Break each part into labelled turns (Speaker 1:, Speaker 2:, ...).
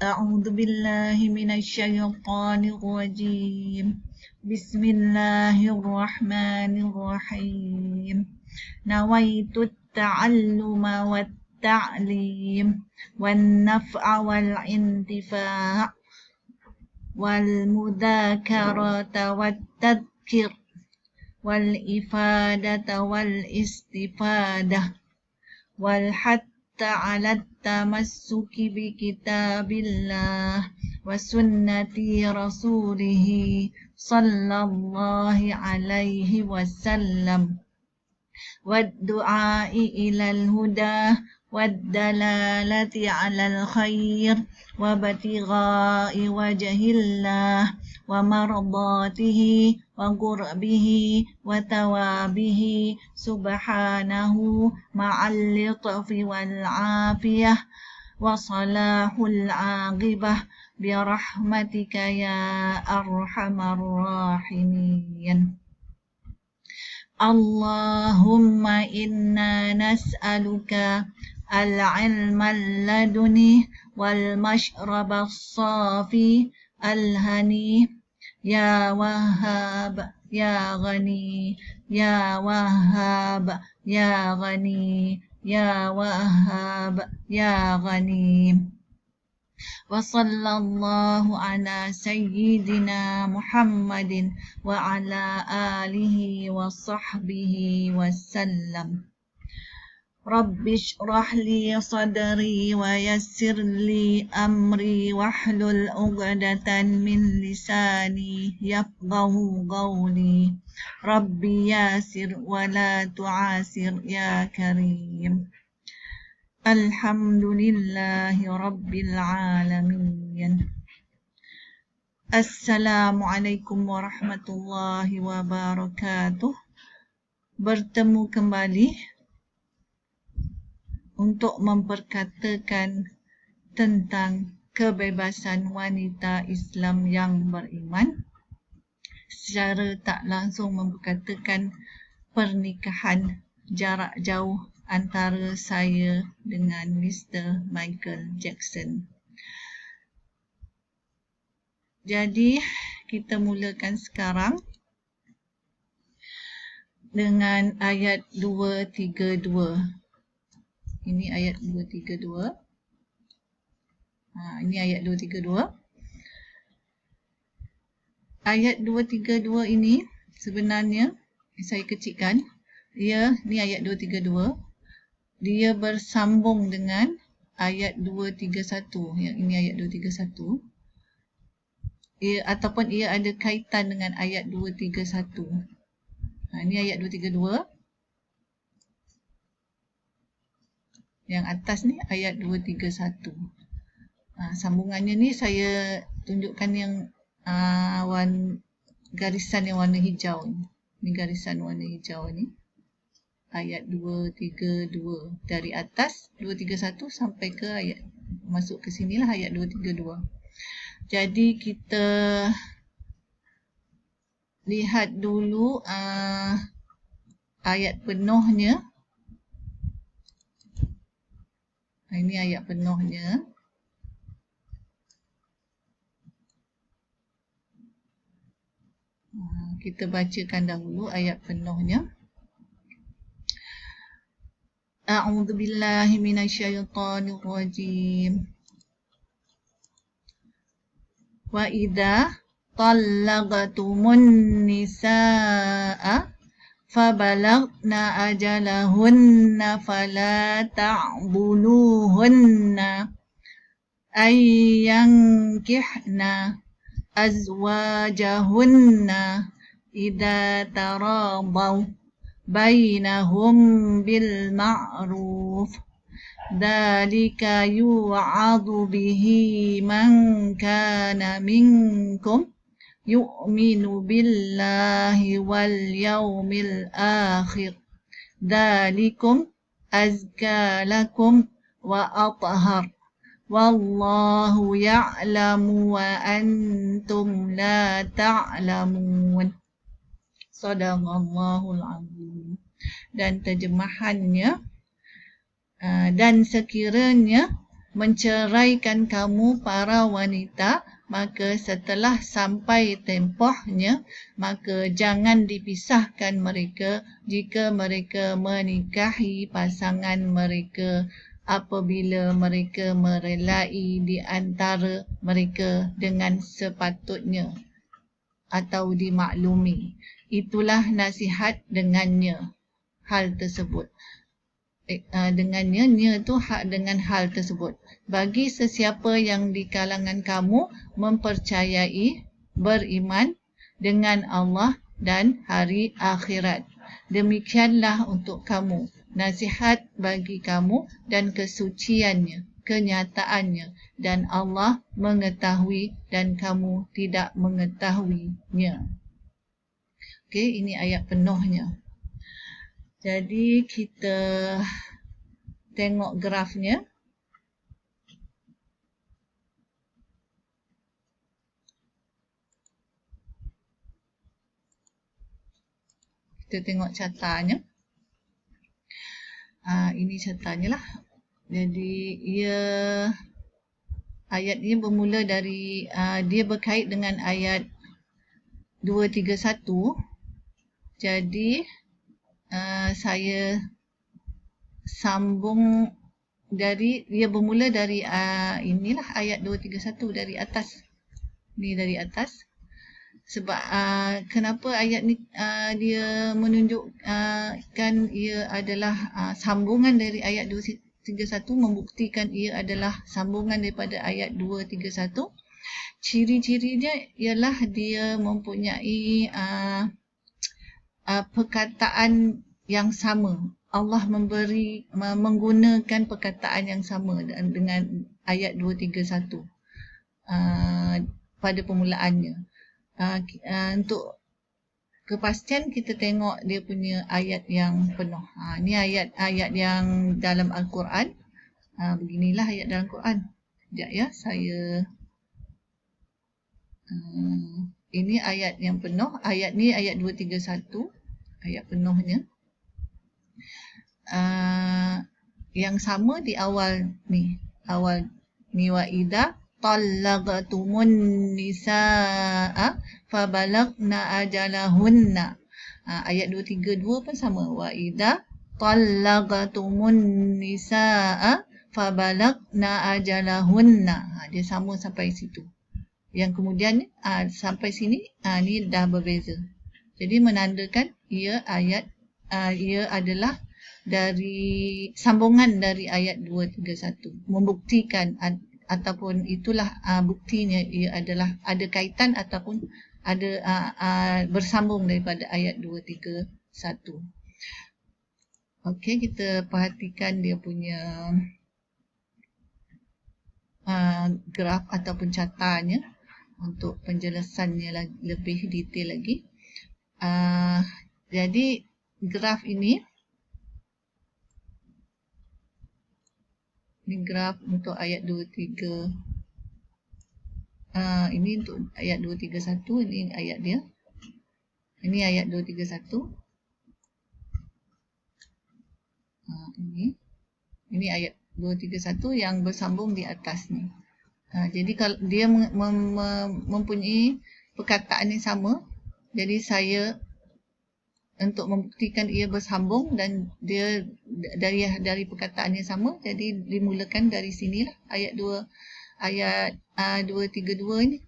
Speaker 1: أعوذ بالله من الشيطان الرجيم بسم الله الرحمن الرحيم نويت التعلم والتعليم والنفع والانتفاع والمذاكرة والتذكير والإفادة والاستفادة والحث على التمسك بكتاب الله وسنة رسوله صلى الله عليه وسلم والدعاء إلى الهدى والدلالة على الخير وابتغاء وجه الله ومرضاته وقربه وثوابه سبحانه مع اللطف والعافية وصلاح العاقبة برحمتك يا أرحم الراحمين. اللهم إنا نسألك العلم اللدني والمشرب الصافي الهني يا وهاب يا غني يا وهاب يا غني يا وهاب يا غني. وصلى الله على سيدنا محمد وعلى آله وصحبه وسلم. رب اشرح لي صدري ويسر لي أمري واحلل عقدة من لساني يفقه قولي. رب ياسر ولا تعاسر يا كريم. Alhamdulillahi Rabbil Alamin. Assalamualaikum warahmatullahi wabarakatuh. Bertemu kembali untuk memperkatakan tentang kebebasan wanita Islam yang beriman. Secara tak langsung memperkatakan pernikahan jarak jauh antara saya dengan Mr. Michael Jackson. Jadi, kita mulakan sekarang dengan ayat 232. Ini ayat 232. Ini ayat 232. Ayat 232 ini sebenarnya saya kecilkan. Ni ayat 232. Dia bersambung dengan ayat 231. Yang ini ayat 231. Ataupun ia ada kaitan dengan ayat 231. Ini ayat 232. Yang atas ni ayat 231. Sambungannya ni saya tunjukkan yang garisan yang warna hijau ni. Ini garisan warna hijau ni. Ayat 232 dari atas 231 sampai ke ayat masuk ke sinilah ayat 232. Jadi kita lihat dulu ayat penuhnya. Ini ayat penuhnya. Kita bacakan dahulu ayat penuhnya. A'udzu billahi minasyaitonir rajim. Wa idza talaqtumun nisaa fabalagna ajalahunna fala ta'buluhunna ayyankihna azwajahunna idza tarabaw bainahum bil ma'ruf dzalika yu'adhu bihi man kana minkum yu'minu billahi wal yawmil akhir dzalikum azka lakum wa athhar wallahu ya'lamu wa antum la ta'lamun. Sadaqallahul azim. Dan terjemahannya, dan sekiranya menceraikan kamu para wanita, maka setelah sampai tempohnya, maka jangan dipisahkan mereka jika mereka menikahi pasangan mereka apabila mereka merelai di antara mereka dengan sepatutnya atau dimaklumi. Itulah nasihat dengannya hal tersebut. Dengannya, nya tu dengan hal tersebut. Bagi sesiapa yang di kalangan kamu mempercayai, beriman dengan Allah dan hari akhirat. Demikianlah untuk kamu, nasihat bagi kamu dan kesuciannya, kenyataannya, dan Allah mengetahui dan kamu tidak mengetahuinya. Okey, ini ayat penuhnya. Jadi kita tengok grafnya. Kita tengok cartanya. Ini cartanya lah. Jadi ayat ini bermula dari dia berkait dengan ayat 231. Jadi saya sambung dari dia bermula dari inilah ayat 231 dari atas. Ni dari atas. Sebab kenapa ayat ni dia menunjukkan ia adalah sambungan dari ayat 231, membuktikan ia adalah sambungan daripada ayat 231. Ciri-cirinya ialah dia mempunyai perkataan yang sama. Allah menggunakan perkataan yang sama dengan ayat 231 pada permulaannya. Untuk kepastian kita tengok dia punya ayat yang penuh. Ni ayat-ayat yang dalam Al-Quran. Beginilah ayat dalam Quran. Sekejap ya, saya ini ayat yang penuh. Ayat ni ayat 231, ayat penuhnya. Yang sama di awal ni. Awal ni wa idza talaqtumun nisaa fabalagna ajalahunna. Ayat 232 pun sama. Wa idza talaqtumun nisaa fabalagna ajalahunna. Dia sama sampai situ. Yang kemudian sampai sini ni dah berbeza. Jadi menandakan ia adalah dari sambungan dari ayat 231, membuktikan ataupun itulah buktinya ia adalah ada kaitan ataupun ada bersambung daripada ayat 231. Okey, kita perhatikan dia punya graf ataupun cartanya untuk penjelasannya lebih detail lagi. Jadi graf ini graf untuk ayat 23. Ini untuk ayat 231, ini ayat dia. Ini ayat 231. Ini ayat 231 yang bersambung di atas ni. Jadi kalau dia mempunyai perkataan yang sama, jadi saya untuk membuktikan ia bersambung dan dia dari perkataan yang sama, jadi dimulakan dari sinilah ayat 232 ni.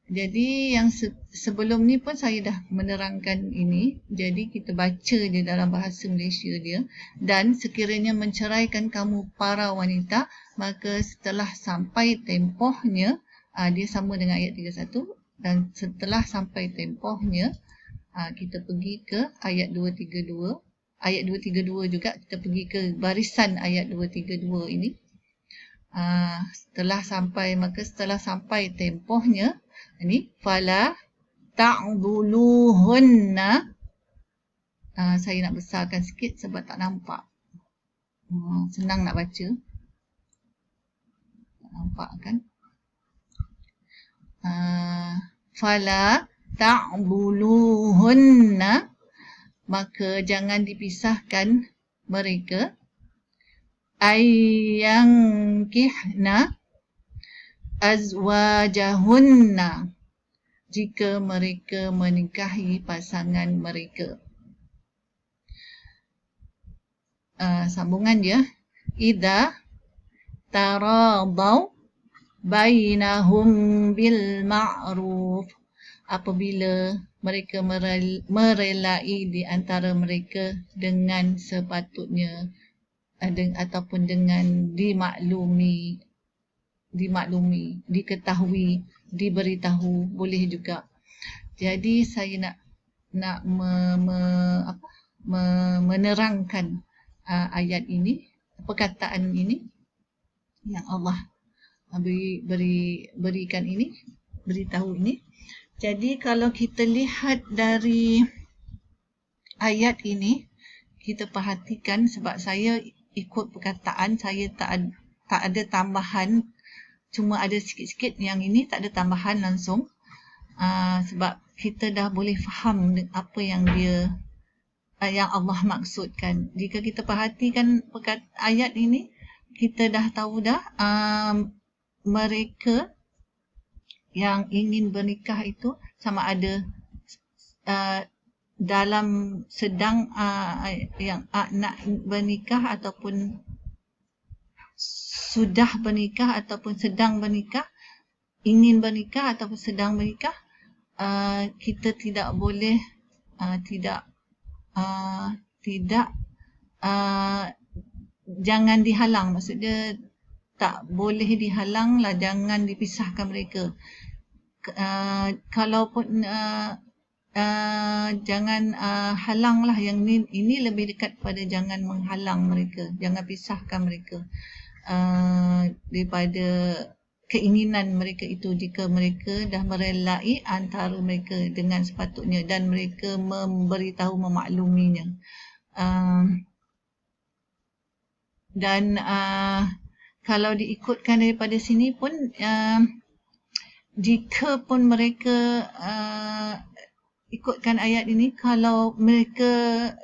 Speaker 1: Jadi yang sebelum ni pun saya dah menerangkan ini. Jadi kita baca je dalam bahasa Malaysia dia. Dan sekiranya menceraikan kamu para wanita, maka setelah sampai tempohnya, dia sama dengan ayat 31. Dan setelah sampai tempohnya, kita pergi ke ayat 232. Ayat 232 juga kita pergi ke barisan ayat 232 ini. Setelah sampai tempohnya, ini fala ta'dhuluhunna. Saya nak besarkan sikit sebab tak nampak. Senang nak baca. Tak nampak kan? Fala ta'dhuluhunna, maka jangan dipisahkan mereka. ayyankihna azwajahunna, jika mereka menikahi pasangan mereka. Sambungan dia, idza taradaw bainahum bil ma'ruf, apabila mereka merelai di antara mereka dengan sepatutnya, ataupun dengan dimaklumi, diketahui, diberitahu, boleh juga. Jadi saya nak menerangkan ayat ini, perkataan ini yang Allah berikan ini, beritahu ini. Jadi kalau kita lihat dari ayat ini, kita perhatikan, sebab saya ikut perkataan, saya tak ada tambahan, cuma ada sikit-sikit, yang ini tak ada tambahan langsung. Sebab kita dah boleh faham apa yang yang Allah maksudkan. Jika kita perhatikan ayat ini, kita dah tahu dah mereka yang ingin bernikah itu sama ada dalam sedang yang nak bernikah, ataupun sudah bernikah, ataupun sedang bernikah, ingin bernikah ataupun sedang bernikah. Kita tidak boleh jangan dihalang, maksudnya tak boleh dihalang lah, jangan dipisahkan mereka. Kalaupun jangan halang lah, yang ini lebih dekat pada jangan menghalang mereka, jangan pisahkan mereka daripada keinginan mereka itu, jika mereka dah merelai antara mereka dengan sepatutnya dan mereka memberitahu, memakluminya. Dan kalau diikutkan daripada sini pun, jika pun mereka ikutkan ayat ini, kalau mereka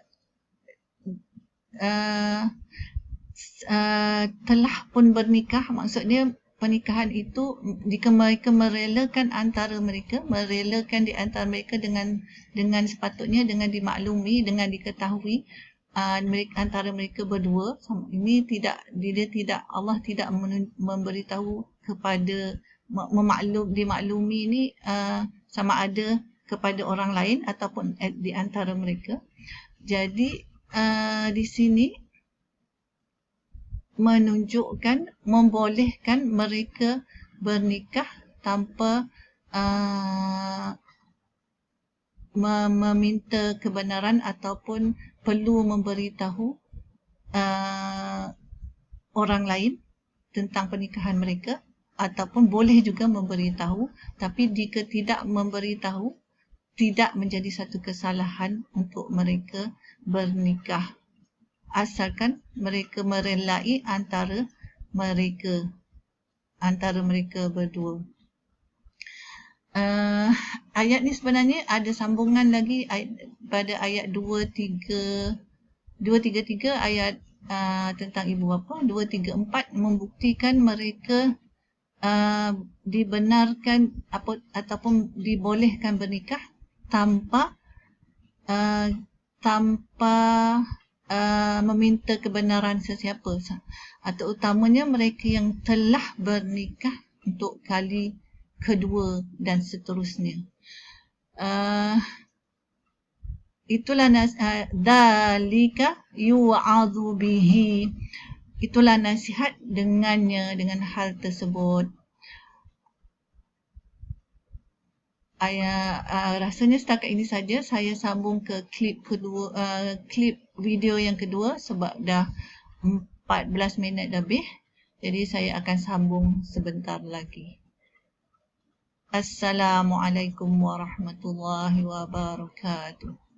Speaker 1: telah pun bernikah, maksudnya pernikahan itu, jika mereka merelakan antara mereka, merelakan di antara mereka dengan sepatutnya, dengan dimaklumi, dengan diketahui, antara mereka berdua, ini tidak, Allah tidak memberitahu kepada dimaklumi ini sama ada kepada orang lain ataupun di antara mereka. Jadi di sini menunjukkan, membolehkan mereka bernikah tanpa meminta kebenaran ataupun perlu memberitahu orang lain tentang pernikahan mereka, ataupun boleh juga memberitahu, tapi jika tidak memberitahu, tidak menjadi satu kesalahan untuk mereka bernikah, asalkan mereka merelai antara mereka berdua. Ayat ni sebenarnya ada sambungan lagi pada ayat 233, ayat tentang ibu bapa. 234 membuktikan mereka dibenarkan ataupun dibolehkan bernikah tanpa meminta kebenaran sesiapa, atau utamanya mereka yang telah bernikah untuk kali kedua dan seterusnya. Itulah dalika yu'adhu bihi, itulah nasihat dengannya, dengan hal tersebut. Rasanya setakat ini saja. Saya sambung ke klip kedua, klip video yang kedua, sebab dah 14 minit lebih. Jadi saya akan sambung sebentar lagi. Assalamualaikum warahmatullahi wabarakatuh.